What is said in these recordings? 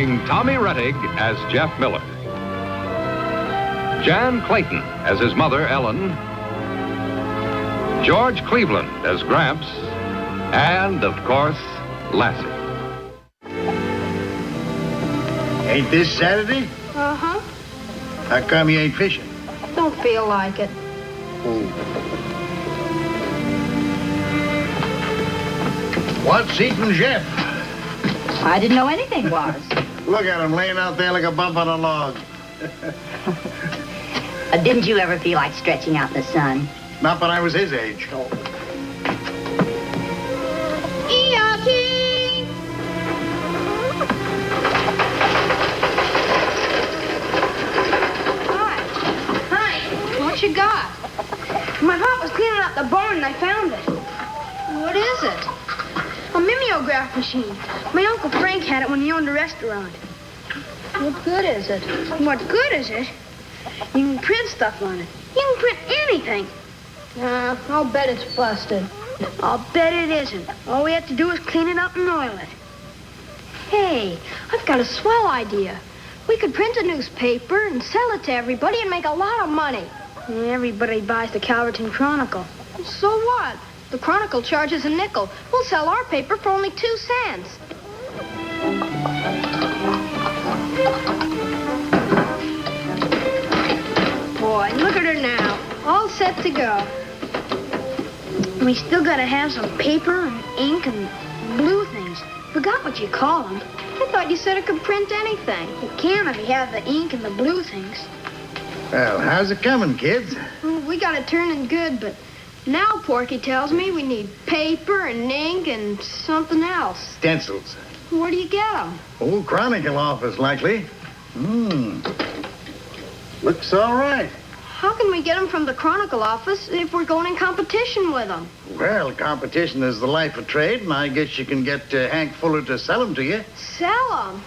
starring Tommy Rettig as Jeff Miller, Jan Clayton as his mother, Ellen, George Cleveland as Gramps, and, of course, Lassie. Ain't this Saturday? Uh-huh. How come you ain't fishing? Don't feel like it. Oh. What's eating Jeff? I didn't know anything was. Look at him laying out there like a bump on a log. Didn't you ever feel like stretching out in the sun? Not when I was his age. Eeyore! Hi. What you got? My pop was cleaning out the barn and I found it. What is it? A mimeograph machine. My Uncle Frank had it when he owned a restaurant. What good is it? What good is it? You can print stuff on it. You can print anything. I'll bet it's busted. I'll bet it isn't. All we have to do is clean it up and oil it. Hey, I've got a swell idea. We could print a newspaper and sell it to everybody and make a lot of money. Everybody buys the Calverton Chronicle. So what? The Chronicle charges a nickel. We'll sell our paper for only 2 cents. Boy, look at her now. All set to go. We still gotta have some paper and ink and blue things. Forgot what you call them. I thought you said it could print anything. It can if you have the ink and the blue things. Well, how's it coming, kids? Well, we got it turning good, but now Porky tells me we need paper and ink and something else. Stencils. Where do you get them? Old Chronicle office, likely. Looks all right. How can we get them from the Chronicle office if we're going in competition with them? Well, competition is the life of trade, and I guess you can get Hank Fuller to sell them to you. Sell them?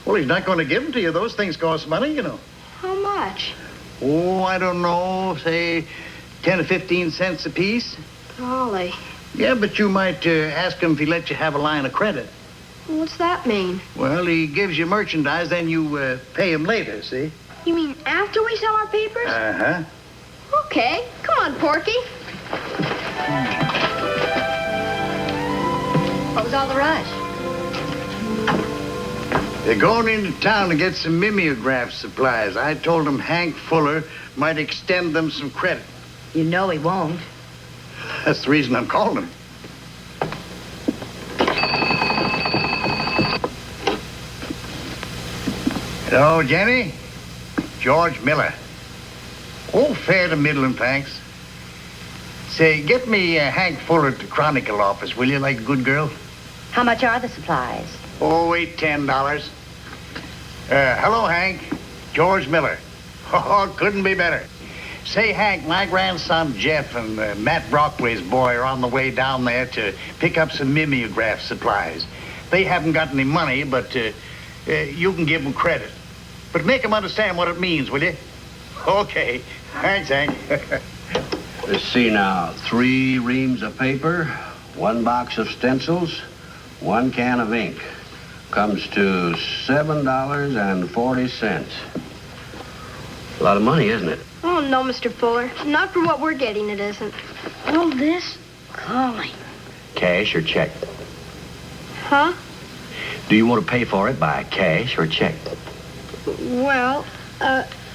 Well, he's not going to give them to you. Those things cost money, you know. How much? Oh, I don't know, say 10 or 15 cents apiece. Golly. Yeah, but you might ask him if he lets you have a line of credit. What's that mean? Well, he gives you merchandise, then you pay him later, see? You mean after we sell our papers? Uh-huh. Okay. Come on, Porky. What was all the rush? They're going into town to get some mimeograph supplies. I told them Hank Fuller might extend them some credit. You know he won't. That's the reason I'm calling him. Hello, Jenny? George Miller. Oh, fair to middling, thanks. Say, get me Hank Fuller at the Chronicle office, will you, like a good girl? How much are the supplies? Oh, wait, $10. Hello, Hank. George Miller. Oh, couldn't be better. Say, Hank, my grandson Jeff and Matt Brockway's boy are on the way down there to pick up some mimeograph supplies. They haven't got any money, but you can give them credit. But make them understand what it means, will you? Okay. Thanks, Hank. Let's see now. 3 reams of paper, 1 box of stencils, 1 can of ink. Comes to $7.40. A lot of money, isn't it? Oh, no, Mr. Fuller. Not for what we're getting, it isn't. All this? Golly. Cash or check? Huh? Do you want to pay for it by cash or check? Well,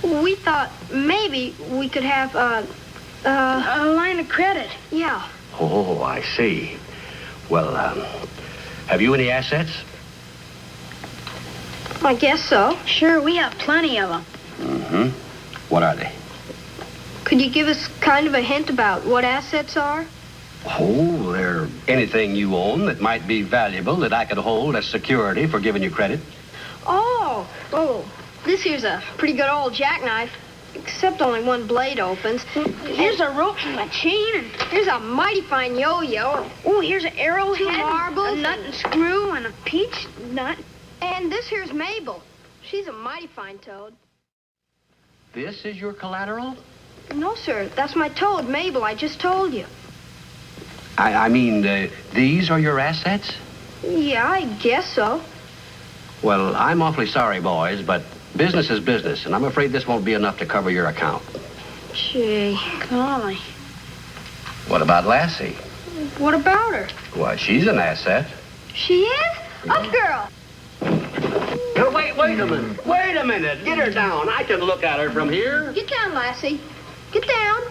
we thought maybe we could have a line of credit. Yeah. Oh, I see. Well, have you any assets? I guess so. Sure, we have plenty of them. Mm-hmm. What are they? Could you give us kind of a hint about what assets are? Oh, they're anything you own that might be valuable that I could hold as security for giving you credit. Oh, this here's a pretty good old jackknife, except only 1 blade opens. Here's a rope and a chain, and here's a mighty fine yo-yo. Oh, here's an arrowhead, 2 marbles, a nut and screw, and a peach nut. And this here's Mabel. She's a mighty fine toad. This is your collateral? No, sir, that's my toad, Mabel. I just told you. I mean, these are your assets? Yeah, I guess so. Well, I'm awfully sorry, boys, but business is business, and I'm afraid this won't be enough to cover your account. Gee, golly. What about Lassie? What about her? Why, she's an asset. She is? Up, girl. No, wait a minute. Wait a minute. Get her down. I can look at her from here. Get down, Lassie. Get down.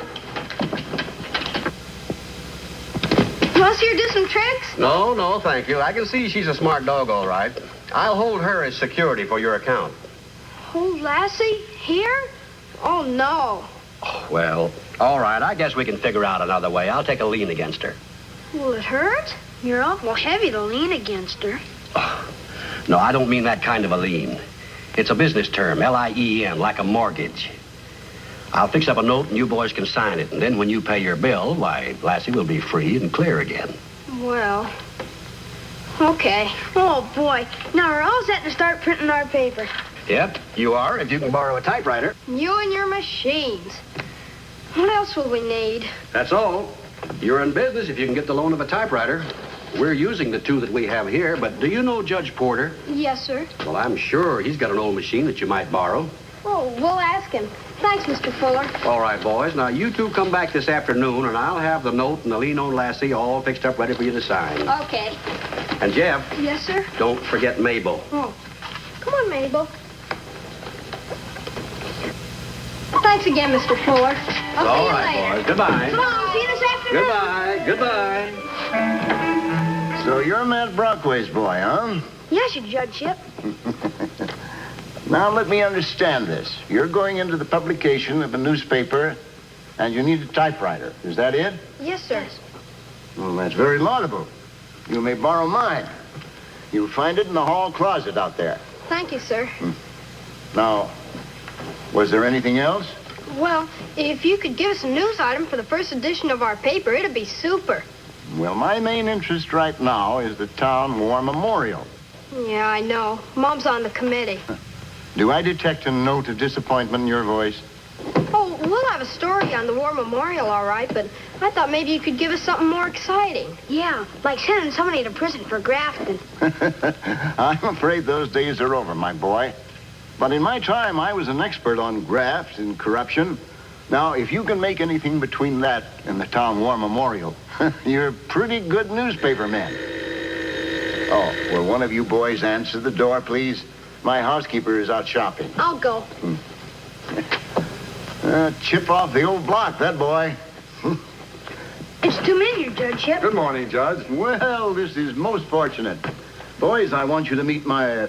You want to see her do some tricks? No, thank you. I can see she's a smart dog, all right. I'll hold her as security for your account. Hold Lassie? Here? Oh, no. Well, all right. I guess we can figure out another way. I'll take a lien against her. Will it hurt? You're awful heavy to lean against her. No, I don't mean that kind of a lien. It's a business term, L-I-E-N, like a mortgage. I'll fix up a note and you boys can sign it. And then when you pay your bill, why, Lassie will be free and clear again. Well, okay. Oh, boy. Now we're all set to start printing our paper. Yep, you are, if you can borrow a typewriter. You and your machines. What else will we need? That's all. You're in business if you can get the loan of a typewriter. We're using the two that we have here, but do you know Judge Porter? Yes, sir. Well, I'm sure he's got an old machine that you might borrow. Oh, we'll ask him. Thanks, Mr. Fuller. All right, boys. Now, you two come back this afternoon, and I'll have the note and the lien on Lassie all fixed up ready for you to sign. Okay. And, Jeff. Yes, sir? Don't forget Mabel. Oh. Come on, Mabel. Thanks again, Mr. Fuller. I'll All see you right, later. boys. Goodbye. So long. See you this afternoon. Goodbye. So you're Matt Brockway's boy, huh? Yes, your judgeship. Now let me understand this. You're going into the publication of a newspaper, and you need a typewriter. Is that it? Yes, sir. Well, that's very laudable. You may borrow mine. You'll find it in the hall closet out there. Thank you, sir. Now, was there anything else? Well, if you could give us a news item for the first edition of our paper, it'd be super. Well, my main interest right now is the town war memorial. Yeah, I know. Mom's on the committee. Do I detect a note of disappointment in your voice? Oh, we'll have a story on the war memorial, all right, but I thought maybe you could give us something more exciting. Yeah, like sending somebody to prison for grafting. I'm afraid those days are over, my boy. But in my time, I was an expert on graft and corruption. Now, if you can make anything between that and the town war memorial, you're pretty good newspaper men. Oh, will one of you boys answer the door, please? My housekeeper is out shopping. I'll go. Chip off the old block, that boy. It's too many, your judgeship. Good morning, Judge. Well, this is most fortunate. Boys, I want you to meet my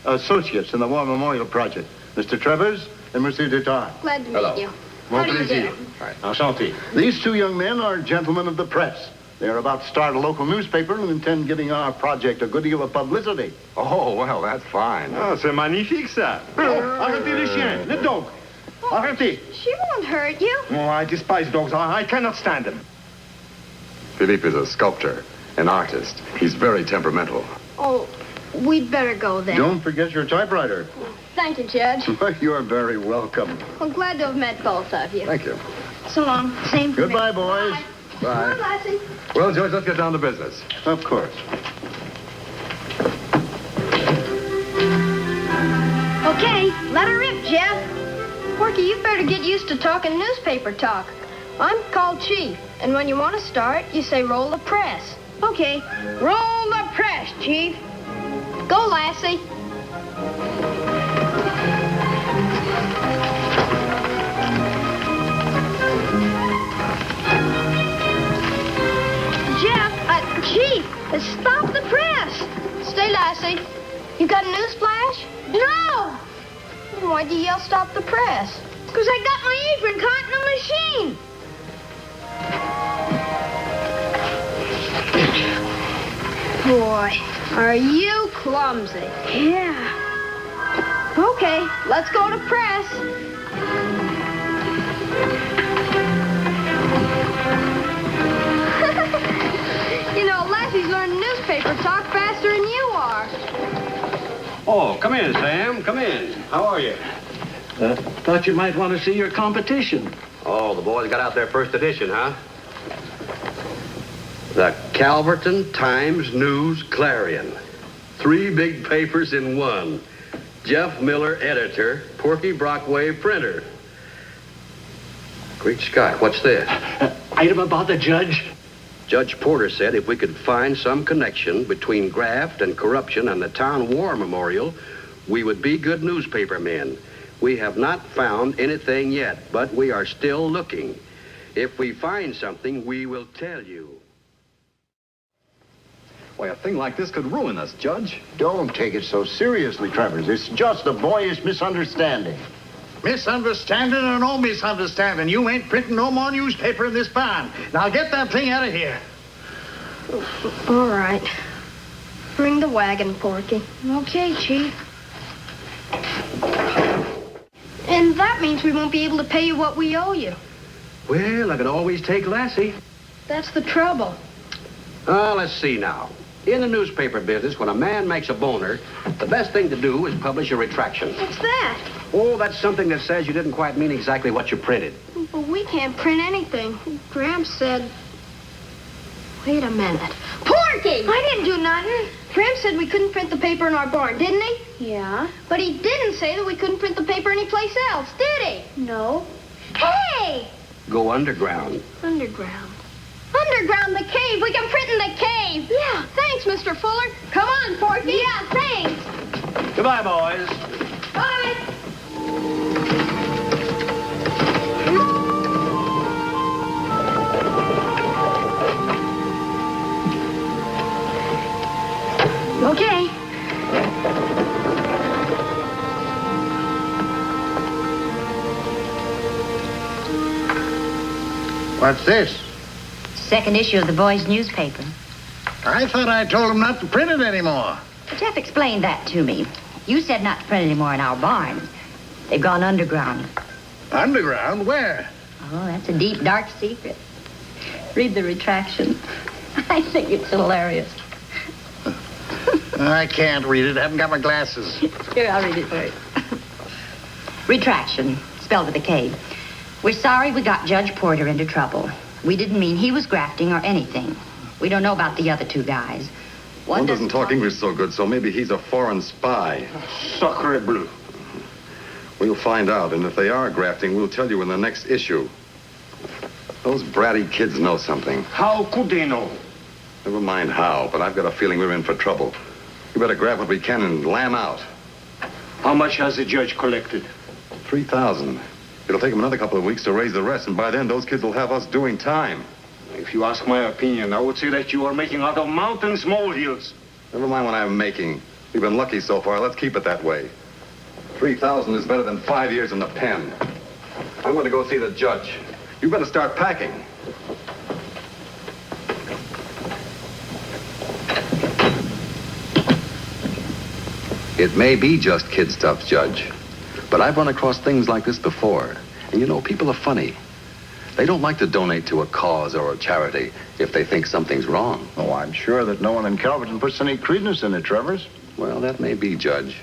associates in the War Memorial Project, Mr. Travers and Monsieur Detar. Glad to Hello. meet you. Bon How do you plaisir. do? All right. Enchanté. These two young men are gentlemen of the press. They're about to start a local newspaper and intend giving our project a good deal of publicity. Oh, well, that's fine. Ah, c'est magnifique, ça. Arrêtez les chiens, le dog. Arrêtez. She won't hurt you. Oh, I despise dogs. I cannot stand them. Philippe is a sculptor, an artist. He's very temperamental. Oh, we'd better go then. Don't forget your typewriter. Thank you, Judge. You're very welcome. I'm glad to have met both of you. Thank you. So long. Same for me. Goodbye, boys. Bye. Come on, Lassie. Well, George, let's get down to business. Of course. Okay, let her rip, Jeff. Porky, you better get used to talking newspaper talk. I'm called Chief, and when you want to start, you say roll the press. Okay, roll the press, Chief. Go, Lassie. Chief, stop the press. Stay, Lassie. You got a news flash? No. Why'd you yell stop the press? Because I got my apron caught in the machine. Boy, are you clumsy. Yeah. Okay, let's go to press. You know, Lassie's learning newspaper talk faster than you are. Oh, come in, Sam. Come in. How are you? Thought you might want to see your competition. Oh, the boys got out their first edition, huh? The Calverton Times News Clarion. 3 big papers in one. Jeff Miller, editor. Porky Brockway, printer. Great Scott, what's this? Item about the judge. Judge Porter said if we could find some connection between graft and corruption and the town war memorial, we would be good newspaper men. We have not found anything yet, but we are still looking. If we find something, we will tell you. Why, a thing like this could ruin us, Judge. Don't take it so seriously, Travers. It's just a boyish misunderstanding. Misunderstanding or no misunderstanding, you ain't printing no more newspaper in this barn. Now get that thing out of here. All right. Bring the wagon, Porky. Okay, Chief. And that means we won't be able to pay you what we owe you. Well, I could always take Lassie. That's the trouble. Let's see now. In the newspaper business, when a man makes a boner, the best thing to do is publish a retraction. What's that? Oh, that's something that says you didn't quite mean exactly what you printed. But we can't print anything. Gramps said... Wait a minute. Porky! I didn't do nothing. Gramps said we couldn't print the paper in our barn, didn't he? Yeah. But he didn't say that we couldn't print the paper anyplace else, did he? No. Hey! Go underground. Underground. Underground, the cave. We can print in the cave. Yeah. Thanks, Mr. Fuller. Come on, Porky. Yeah, thanks. Goodbye, boys. Bye. Okay. What's this? Second issue of the boys' newspaper. I thought I told him not to print it anymore. Jeff explained that to me. You said not to print anymore in our barns. They've gone underground. Underground? Where? Oh, that's a deep, dark secret. Read the retraction. I think it's hilarious. I can't read it. I haven't got my glasses. Here, I'll read it for you. Retraction, spelled with a K. We're sorry we got Judge Porter into trouble. We didn't mean he was grafting or anything. We don't know about the other 2 guys. One doesn't talk English so good, so maybe he's a foreign spy. Sacre bleu. We'll find out, and if they are grafting, we'll tell you in the next issue. Those bratty kids know something. How could they know? Never mind how, but I've got a feeling we're in for trouble. We better grab what we can and lamb out. How much has the judge collected? 3,000. It'll take them another couple of weeks to raise the rest, and by then those kids will have us doing time. If you ask my opinion, I would say that you are making out of mountains molehills. Never mind what I'm making. We've been lucky so far. Let's keep it that way. 3,000 is better than 5 years in the pen. I'm going to go see the judge. You better start packing. It may be just kid stuff, Judge, but I've run across things like this before. And you know, people are funny. They don't like to donate to a cause or a charity if they think something's wrong. Oh, I'm sure that no one in Calverton puts any credence in it, Travers. Well, that may be, Judge.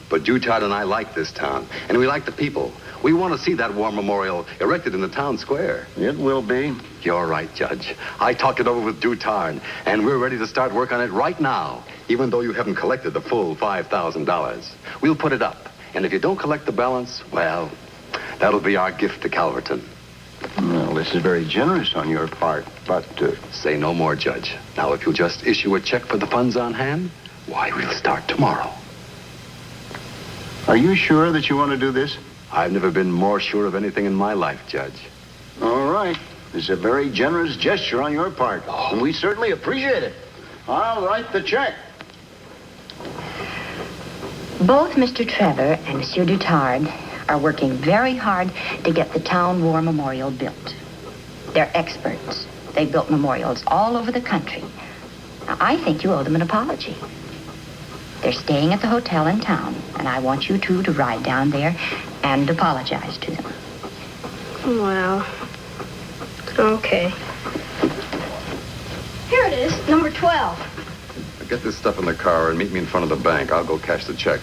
But Jutard and I like this town, and we like the people. We want to see that war memorial erected in the town square. It will be. You're right, Judge. I talked it over with Jutard, and we're ready to start work on it right now, even though you haven't collected the full $5,000. We'll put it up, and if you don't collect the balance, well, that'll be our gift to Calverton. Well, this is very generous on your part, but... Say no more, Judge. Now, if you'll just issue a check for the funds on hand, why, we'll start tomorrow. Are you sure that you want to do this? I've never been more sure of anything in my life, Judge. All right. It's a very generous gesture on your part, and we certainly appreciate it. I'll write the check. Both Mr. Trevor and Monsieur Dutard are working very hard to get the town war memorial built. They're experts. They've built memorials all over the country. Now, I think you owe them an apology. They're staying at the hotel in town, and I want you two to ride down there and apologize to them. Well, okay. Here it is, number 12. Get this stuff in the car and meet me in front of the bank. I'll go cash the check.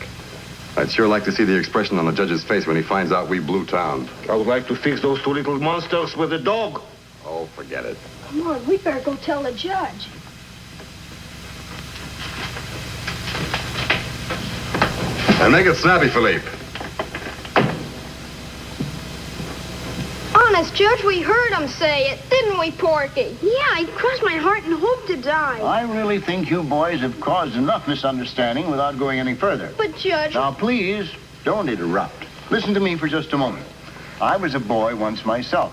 I'd sure like to see the expression on the judge's face when he finds out we blew town. I would like to fix those 2 little monsters with a dog. Oh, forget it. Come on, we better go tell the judge. And make it snappy, Philippe. Honest, Judge, we heard him say it, didn't we, Porky? Yeah, I crossed my heart and hoped to die. I really think you boys have caused enough misunderstanding without going any further. But, Judge... Now, please, don't interrupt. Listen to me for just a moment. I was a boy once myself,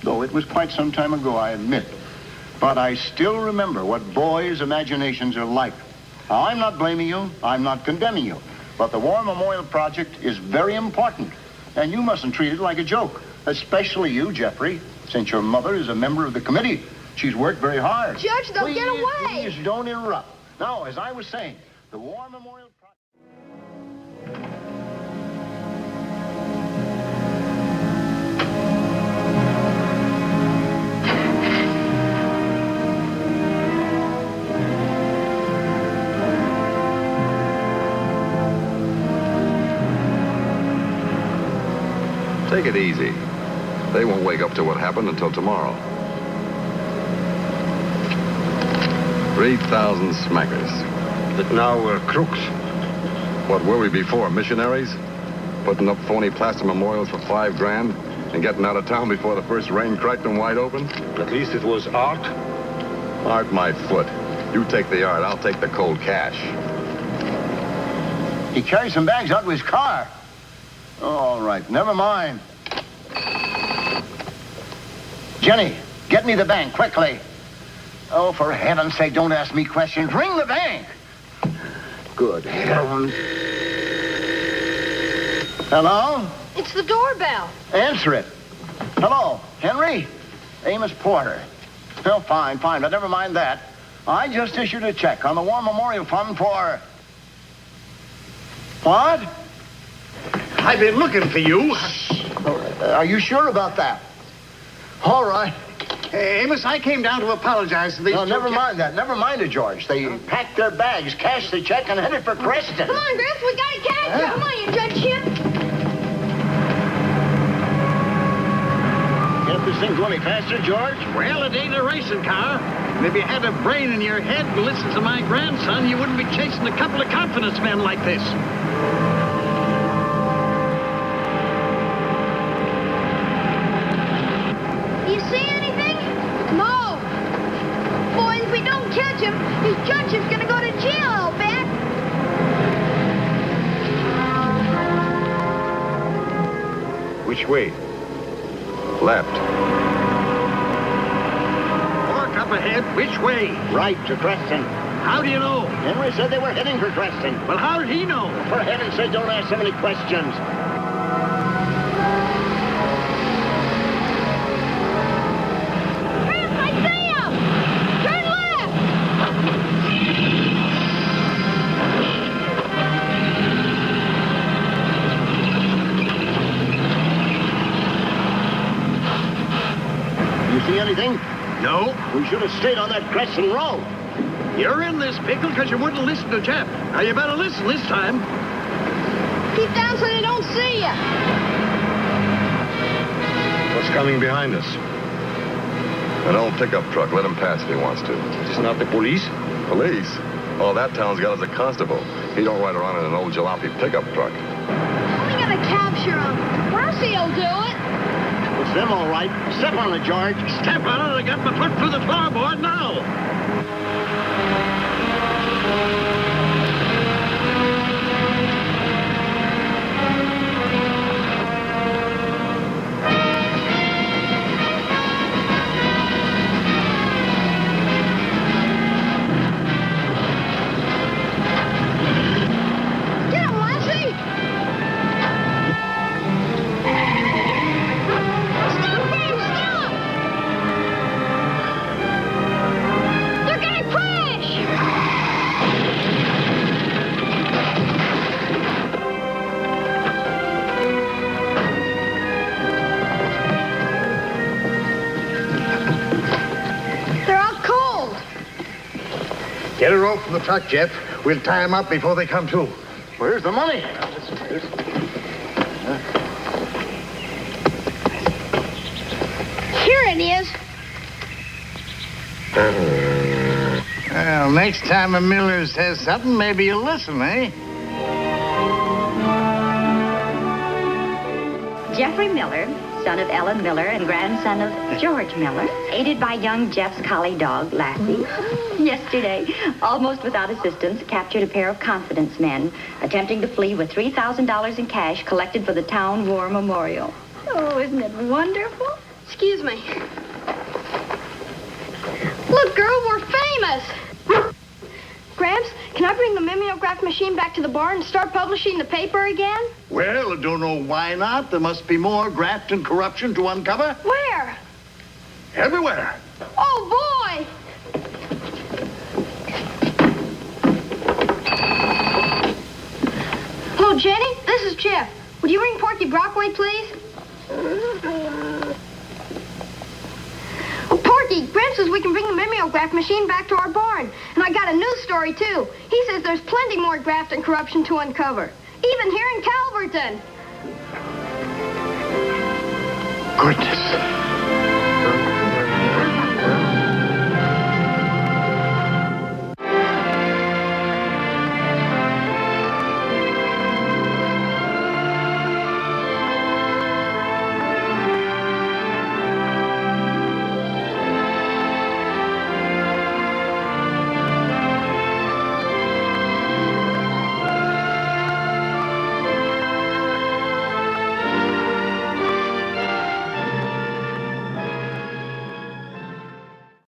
though it was quite some time ago, I admit. But I still remember what boys' imaginations are like. Now, I'm not blaming you. I'm not condemning you. But the War Memorial Project is very important, and you mustn't treat it like a joke. Especially you, Jeffrey, since your mother is a member of the committee. She's worked very hard. Judge, they'll get away. Please don't interrupt. Now, as I was saying, the War Memorial Project... Take it easy. They won't wake up to what happened until tomorrow. 3,000 smackers. But now we're crooks. What were we before, missionaries? Putting up phony plaster memorials for $5,000 and getting out of town before the first rain cracked them wide open? At least it was art. Art my foot. You take the art, I'll take the cold cash. He carried some bags out to his car. All right, never mind. Jenny, get me the bank, quickly. Oh, for heaven's sake, don't ask me questions. Ring the bank. Good heavens. Hello? It's the doorbell. Answer it. Hello, Henry? Amos Porter. Oh, fine, but never mind that. I just issued a check on the War Memorial Fund for... What? I've been looking for you. Are you sure about that? All right. Amos, I came down to apologize to these... No, never mind that. Never mind it, George. They packed their bags, cashed the check, and headed for Creston. Come on, Griff, we gotta catch him. Come on, you judgeship. Can't this thing go any faster, George? Well, it ain't a racing car. And if you had a brain in your head and listened to my grandson, you wouldn't be chasing a couple of confidence men like this. You see anything? No. Boy, if we don't catch him, his judgeship's gonna go to jail, I'll bet. Which way? Left. Fork up ahead, which way? Right, to Creston. How do you know? Henry said they were heading for Creston. Well, how did he know? For heaven's sake, don't ask so many questions. Griff, I see him! Turn left! You see anything? No. We should have stayed on that Creston Road. You're in this pickle because you wouldn't listen to Jeff. Now, you better listen this time. Keep down so they don't see you. What's coming behind us? An old pickup truck. Let him pass if he wants to. It is not the police. Police? All that town's got is a constable. He don't ride around in an old jalopy pickup truck. We gotta capture him. Lassie'll do it. It's them, all right. Step on it, George. Step on it. I got my foot through the floorboard now. Get him, Lassie! Stop them! Stop! They're gonna crash! They're out cold. Get a rope from the truck, Jeff. We'll tie them up before they come to. Where's the money? Here it is. Well, next time a Miller says something, maybe you'll listen, eh? Jeffrey Miller, son of Ellen Miller and grandson of George Miller, aided by young Jeff's collie dog, Lassie, yesterday, almost without assistance, captured a pair of confidence men attempting to flee with $3,000 in cash collected for the Town War Memorial. Oh, isn't it wonderful? Excuse me. Look, girl, we're famous. Gramps, can I bring the mimeograph machine back to the barn and start publishing the paper again? Well, I don't know why not. There must be more graft and corruption to uncover. Where? Everywhere. Oh, boy! Hello, Jenny. This is Jeff. Would you ring Porky Brockway, please? Oh, Porky, Gramps says we can bring the mimeograph machine back to our barn. And I got a news story, too. He says there's plenty more graft and corruption to uncover. Even here in Calverton. Goodness.